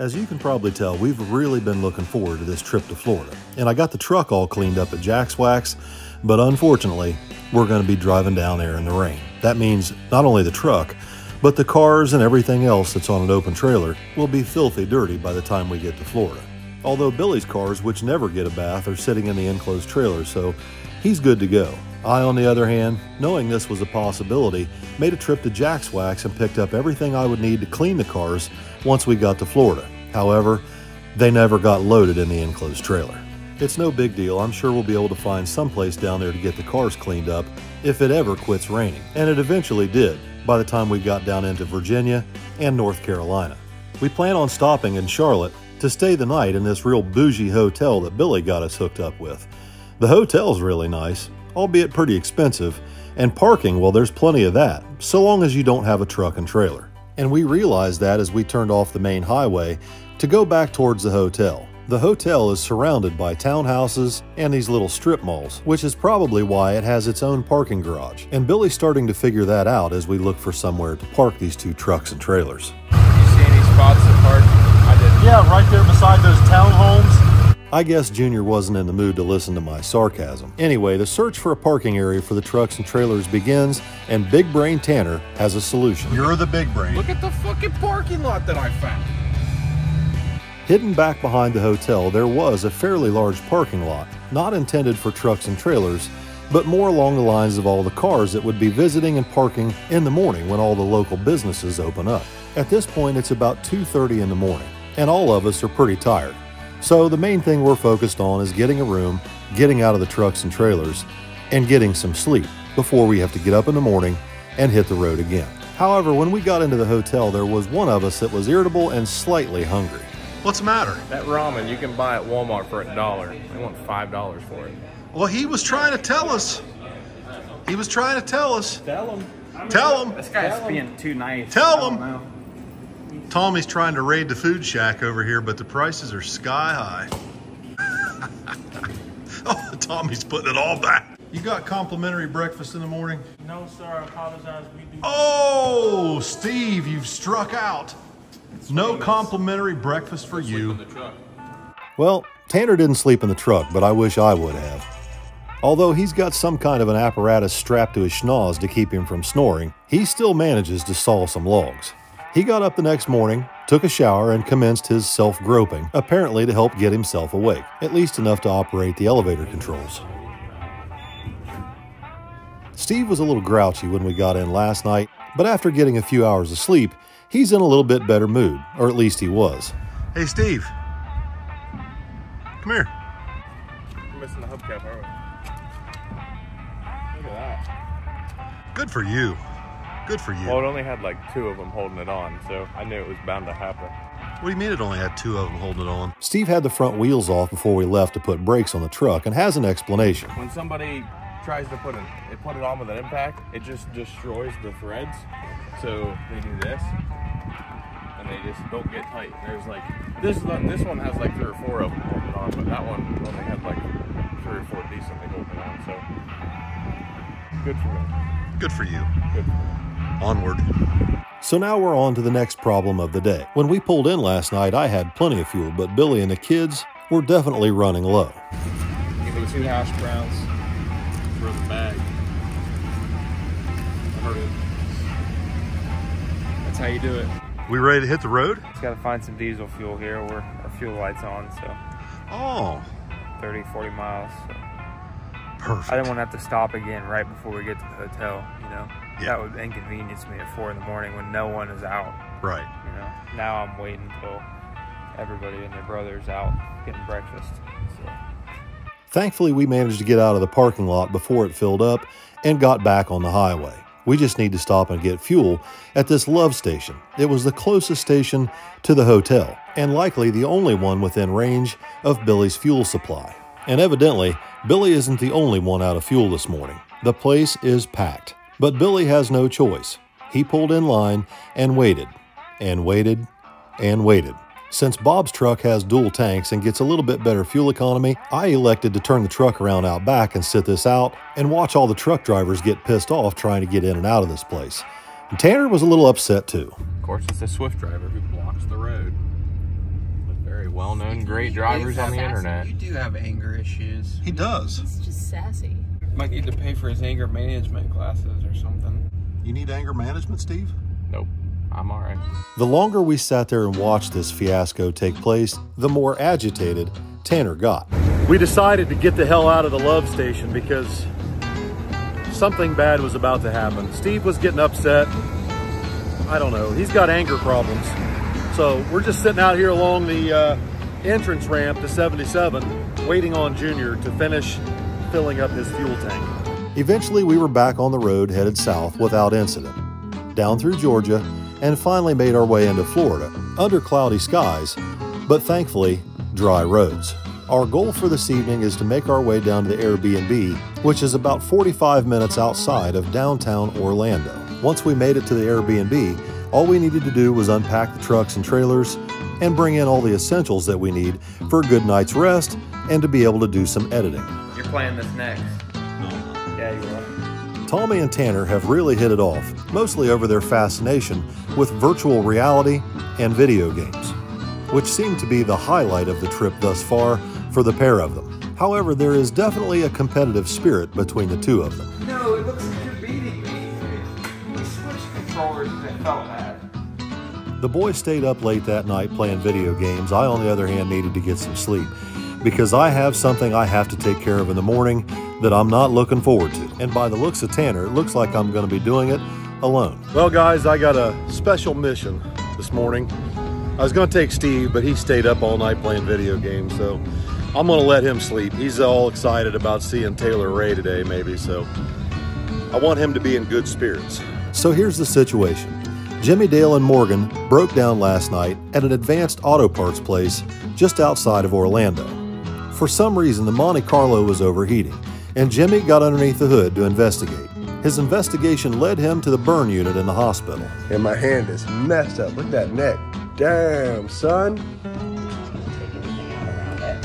As you can probably tell, we've really been looking forward to this trip to Florida. And I got the truck all cleaned up at Jack's Wax, but unfortunately, we're going to be driving down there in the rain. That means not only the truck, but the cars and everything else that's on an open trailer will be filthy dirty by the time we get to Florida. Although Billy's cars, which never get a bath, are sitting in the enclosed trailer, so he's good to go. I, on the other hand, knowing this was a possibility, made a trip to Jack's Wax and picked up everything I would need to clean the cars once we got to Florida. However, they never got loaded in the enclosed trailer. It's no big deal. I'm sure we'll be able to find someplace down there to get the cars cleaned up if it ever quits raining. And it eventually did by the time we got down into Virginia and North Carolina. We plan on stopping in Charlotte to stay the night in this real bougie hotel that Billy got us hooked up with. The hotel's really nice, albeit pretty expensive, and parking, well, there's plenty of that, so long as you don't have a truck and trailer. And we realized that as we turned off the main highway to go back towards the hotel. The hotel is surrounded by townhouses and these little strip malls, which is probably why it has its own parking garage. And Billy's starting to figure that out as we look for somewhere to park these two trucks and trailers. You see any spots to park? I did. Yeah, right there beside those townhomes. I guess Junior wasn't in the mood to listen to my sarcasm. Anyway, the search for a parking area for the trucks and trailers begins, and Big Brain Tanner has a solution. You're the big brain. Look at the fucking parking lot that I found. Hidden back behind the hotel, there was a fairly large parking lot, not intended for trucks and trailers, but more along the lines of all the cars that would be visiting and parking in the morning when all the local businesses open up. At this point, it's about 2:30 in the morning, and all of us are pretty tired. So the main thing we're focused on is getting a room, getting out of the trucks and trailers, and getting some sleep before we have to get up in the morning and hit the road again. However, when we got into the hotel, there was one of us that was irritable and slightly hungry. What's the matter? That ramen you can buy at Walmart for $1. They want $5 for it. Well, he was trying to tell us. He was trying to tell us. Tell him. Tell him. This guy's being too nice. Tell him. Tommy's trying to raid the food shack over here, but the prices are sky high. Oh, Tommy's putting it all back. You got complimentary breakfast in the morning? No, sir, I apologize. We do. Oh, Steve, you've struck out. No complimentary breakfast for you. Well, Tanner didn't sleep in the truck, but I wish I would have. Although he's got some kind of an apparatus strapped to his schnoz to keep him from snoring, he still manages to saw some logs. He got up the next morning, took a shower, and commenced his self-groping, apparently to help get himself awake, at least enough to operate the elevator controls. Steve was a little grouchy when we got in last night, but after getting a few hours of sleep, he's in a little bit better mood, or at least he was. Hey, Steve. Come here. We're missing the hubcap, aren't we? Look at that. Good for you. Good for you. Well, it only had like 2 of them holding it on, so I knew it was bound to happen. What do you mean it only had 2 of them holding it on? Steve had the front wheels off before we left to put brakes on the truck and has an explanation. When somebody tries to put it on with an impact, it just destroys the threads. So they do this, and they just don't get tight. There's like, this one has like 3 or 4 of them holding on, but that one only had like 3 or 4 decently holding on, so good for me. Good for you. Good for me. Onward. So now we're on to the next problem of the day. When we pulled in last night, I had plenty of fuel, but Billy and the kids were definitely running low. Give me 2 hash browns for the bag. I heard it. That's how you do it. We ready to hit the road? Just gotta find some diesel fuel here where our fuel light's on, so. Oh. 30, 40 miles, so. Perfect. I didn't want to have to stop again right before we get to the hotel, you know? Yeah. That would inconvenience me at 4 in the morning when no one is out. Right. You know? Now I'm waiting until everybody and their brother's out getting breakfast, so. Thankfully, we managed to get out of the parking lot before it filled up and got back on the highway. We just need to stop and get fuel at this Love station. It was the closest station to the hotel, and likely the only one within range of Billy's fuel supply. And evidently, Billy isn't the only one out of fuel this morning. The place is packed. But Billy has no choice. He pulled in line and waited, and waited, and waited. Since Bob's truck has dual tanks and gets a little bit better fuel economy, I elected to turn the truck around out back and sit this out and watch all the truck drivers get pissed off trying to get in and out of this place. And Tanner was a little upset too. Of course, it's a Swift driver who blocks the road. well-known great drivers on the internet. You do have anger issues. He does. He's just sassy. Might need to pay for his anger management classes or something. You need anger management, Steve? Nope, I'm all right. The longer we sat there and watched this fiasco take place, the more agitated Tanner got. We decided to get the hell out of the love station because something bad was about to happen. Steve was getting upset. I don't know, he's got anger problems. So we're just sitting out here along the entrance ramp to 77, waiting on Junior to finish filling up his fuel tank. Eventually we were back on the road headed south without incident, down through Georgia, and finally made our way into Florida, under cloudy skies, but thankfully dry roads. Our goal for this evening is to make our way down to the Airbnb, which is about 45 minutes outside of downtown Orlando. Once we made it to the Airbnb, all we needed to do was unpack the trucks and trailers and bring in all the essentials that we need for a good night's rest and to be able to do some editing. You're playing this next. No. Yeah, you are. Tommy and Tanner have really hit it off, mostly over their fascination with virtual reality and video games, which seem to be the highlight of the trip thus far for the pair of them. However, there is definitely a competitive spirit between the two of them. No, it looks like you're beating me. We switched controllers and it felt bad. The boys stayed up late that night playing video games. I, on the other hand, needed to get some sleep because I have something I have to take care of in the morning that I'm not looking forward to. And by the looks of Tanner, it looks like I'm going to be doing it alone. Well, guys, I got a special mission this morning. I was going to take Steve, but he stayed up all night playing video games, so I'm going to let him sleep. He's all excited about seeing Taylor Ray today, maybe, so I want him to be in good spirits. So here's the situation. Jimmy, Dale, and Morgan broke down last night at an advanced auto parts place just outside of Orlando. For some reason, the Monte Carlo was overheating, and Jimmy got underneath the hood to investigate. His investigation led him to the burn unit in the hospital. And my hand is messed up. Look at that neck. Damn, son. Can't take anything out around it.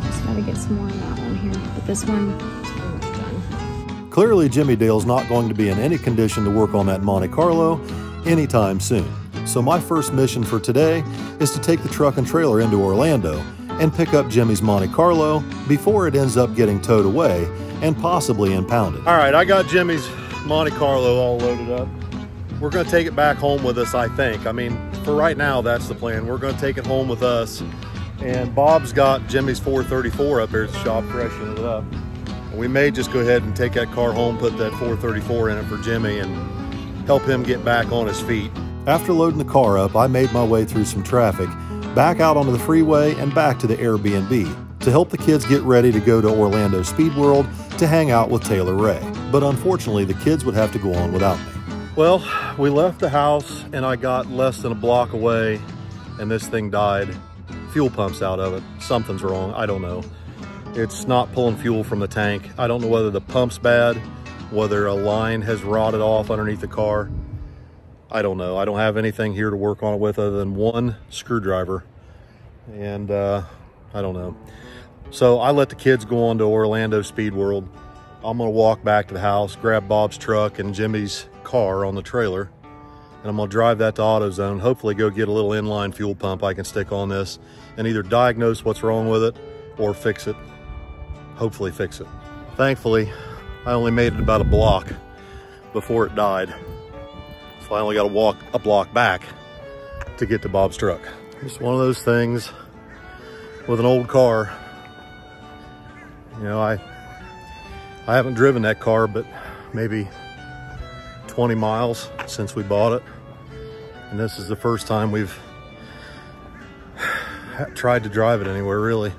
Just gotta get some more of that one here. But this one is pretty much done. Clearly, Jimmy Dale's not going to be in any condition to work on that Monte Carlo anytime soon. So my first mission for today is to take the truck and trailer into Orlando and pick up Jimmy's Monte Carlo before it ends up getting towed away and possibly impounded. All right, I got Jimmy's Monte Carlo all loaded up. We're gonna take it back home with us, I think. I mean, for right now, that's the plan. We're gonna take it home with us. And Bob's got Jimmy's 434 up here at the shop, freshening it up. And we may just go ahead and take that car home, put that 434 in it for Jimmy and help him get back on his feet. After loading the car up, I made my way through some traffic, back out onto the freeway and back to the Airbnb to help the kids get ready to go to Orlando Speed World to hang out with Taylor Ray. But unfortunately, the kids would have to go on without me. Well, we left the house and I got less than a block away and this thing died. Fuel pump's out of it. Something's wrong, I don't know. It's not pulling fuel from the tank. I don't know whether the pump's bad, whether a line has rotted off underneath the car. I don't know. I don't have anything here to work on it with other than one screwdriver. And I don't know. So I let the kids go on to Orlando Speed World. I'm gonna walk back to the house, grab Bob's truck and Jimmy's car on the trailer, and I'm gonna drive that to AutoZone, hopefully go get a little inline fuel pump I can stick on this and either diagnose what's wrong with it or fix it. Hopefully fix it. Thankfully, I only made it about a block before it died. So I only gotta walk a block back to get to Bob's truck. It's one of those things with an old car. You know, I haven't driven that car, but maybe 20 miles since we bought it. And this is the first time we've tried to drive it anywhere, really.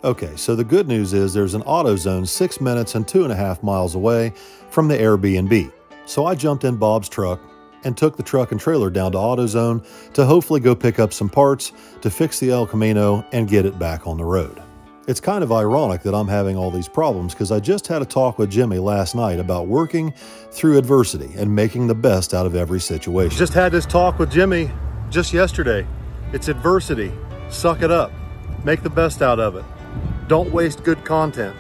Okay, so the good news is there's an AutoZone 6 minutes and 2.5 miles away from the Airbnb. So I jumped in Bob's truck and took the truck and trailer down to AutoZone to hopefully go pick up some parts to fix the El Camino and get it back on the road. It's kind of ironic that I'm having all these problems because I just had a talk with Jimmy last night about working through adversity and making the best out of every situation. Just had this talk with Jimmy just yesterday. It's adversity. Suck it up. Make the best out of it. Don't waste good content.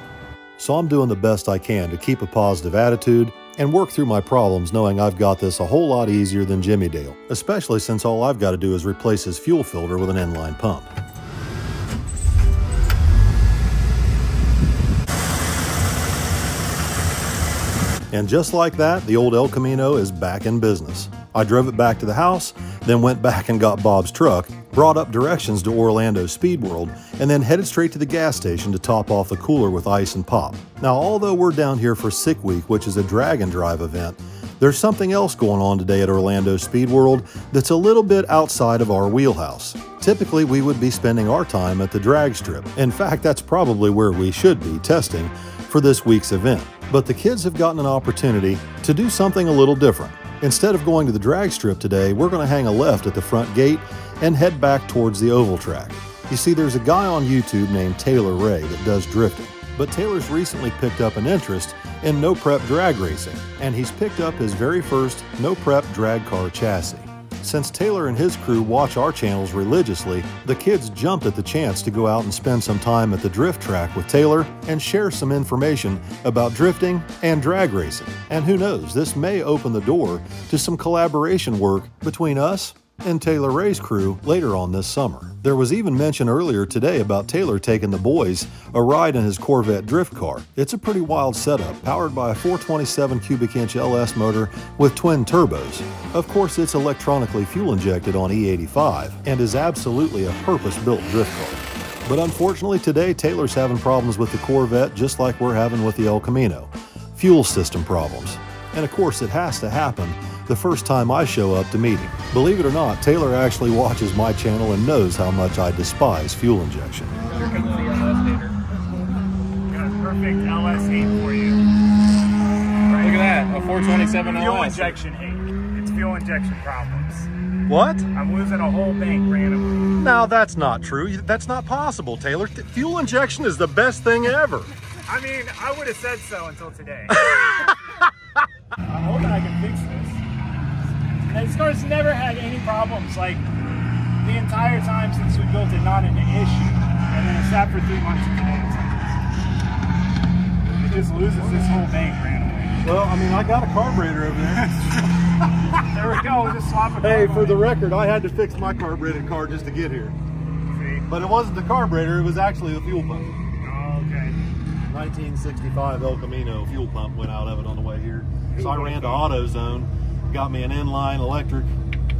So I'm doing the best I can to keep a positive attitude and work through my problems knowing I've got this a whole lot easier than Jimmy Dale, especially since all I've got to do is replace his fuel filter with an inline pump. And just like that, the old El Camino is back in business. I drove it back to the house, then went back and got Bob's truck, brought up directions to Orlando Speed World, and then headed straight to the gas station to top off the cooler with ice and pop. Now, although we're down here for Sick Week, which is a drag and drive event, there's something else going on today at Orlando Speed World that's a little bit outside of our wheelhouse. Typically, we would be spending our time at the drag strip. In fact, that's probably where we should be testing for this week's event. But the kids have gotten an opportunity to do something a little different. Instead of going to the drag strip today, we're going to hang a left at the front gate and head back towards the oval track. You see, there's a guy on YouTube named Taylor Ray that does drifting. But Taylor's recently picked up an interest in no-prep drag racing, and he's picked up his very first no-prep drag car chassis. Since Taylor and his crew watch our channels religiously, the kids jumped at the chance to go out and spend some time at the drift track with Taylor and share some information about drifting and drag racing. And who knows, this may open the door to some collaboration work between us and Taylor Ray's crew later on this summer. There was even mention earlier today about Taylor taking the boys a ride in his Corvette drift car. It's a pretty wild setup, powered by a 427 cubic inch LS motor with twin turbos. Of course, it's electronically fuel injected on E85 and is absolutely a purpose-built drift car. But unfortunately today, Taylor's having problems with the Corvette just like we're having with the El Camino. Fuel system problems. And of course, it has to happen the first time I show up to meet him. Believe it or not, Taylor actually watches my channel and knows how much I despise fuel injection. Here comes the LS hater. Got a perfect LS hate for you. Right. Look at that, a 427 Fuel LS. injection hate. It's fuel injection problems. What? I'm losing a whole bank randomly. No, that's not true. That's not possible, Taylor. Fuel injection is the best thing ever. I mean, I would have said so until today. I'm hoping I can fix this. And this car's never had any problems, like, the entire time since we built it, not an issue. And then it sat for 3 months and today it's like this. It just loses this whole bank randomly. Well, I mean, I got a carburetor over there. There we go, we'll just swap a Hey, carb for on the it. record, I had to fix my carbureted car just to get here. See? But it wasn't the carburetor, it was actually the fuel pump. Oh, okay. 1965 El Camino fuel pump went out of it on the way here. So I ran to AutoZone, got me an inline electric,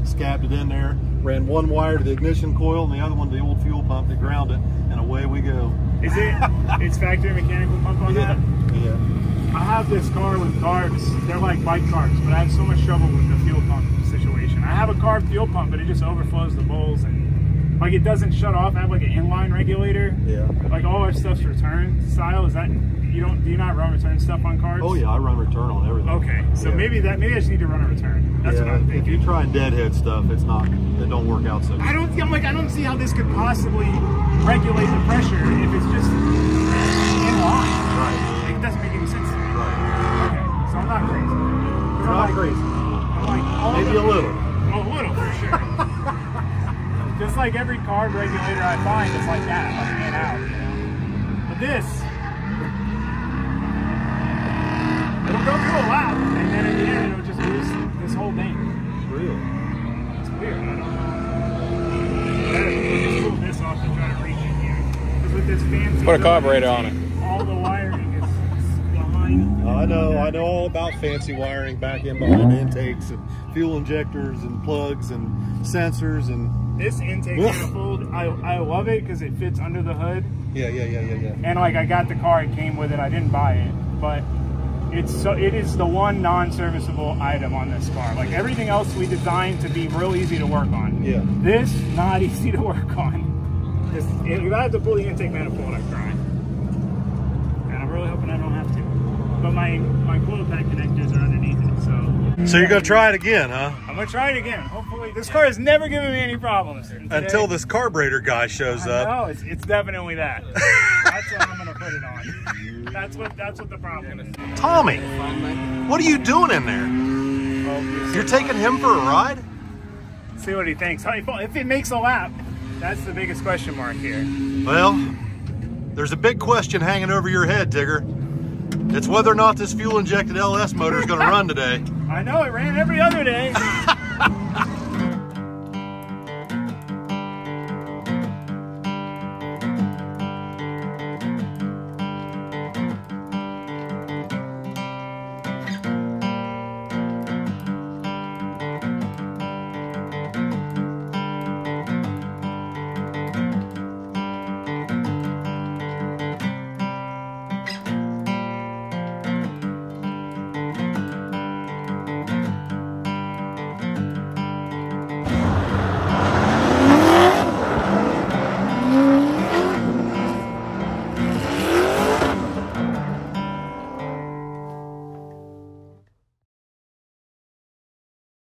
scabbed it in there, ran one wire to the ignition coil and the other one to the old fuel pump to ground it, and away we go. Is it? It's factory mechanical pump on that? Yeah. I have this car with carbs. They're like bike carbs, but I have so much trouble with the fuel pump situation. I have a carb fuel pump, but it just overflows the bowls and like it doesn't shut off. I have like an inline regulator. Yeah. Like all our stuff's return style. Is that do you not run return stuff on carbs? Oh yeah, I run return on everything. Okay, so Yeah. maybe I just need to run a return. That's what I'm If thinking. you try and deadhead stuff, it don't work out so good. I don't see how this could possibly regulate the pressure if it's just in line. Right. Like, it doesn't make any sense to me. Right. Okay, so I'm not crazy. You're not crazy. I'm like all Maybe a little. A little for sure. Just like every carb regulator I find is like that, like in and out. You know? But this, it'll go through a lap, and then in the end it'll just lose this whole thing. Really? It's weird. I don't know. We'll just pull this off and try to reach in here. Because with this fancy, Put a carburetor on it. all the wiring is behind. I know all about fancy wiring back in behind intakes and fuel injectors and plugs and sensors and This intake manifold, I love it because it fits under the hood. yeah. And like I got the car, it came with it. I didn't buy it, but it is the one non-serviceable item on this car. Like everything else we designed to be real easy to work on. Yeah. This not easy to work on. If I have to pull the intake manifold, I cry. And I'm really hoping I don't have to. But my coil pack connectors are underneath it, So you're gonna try it again, huh? I'm gonna try it again. Hopefully, this car has never given me any problems. Until this carburetor guy shows up. No, it's definitely that. That's what I'm gonna put it on. That's what the problem is. Tommy, what are you doing in there? You're taking him for a ride? See what he thinks. If it makes a lap, that's the biggest question mark here. Well, there's a big question hanging over your head, Tigger. It's whether or not this fuel-injected LS motor is going to run today. I know, it ran every other day.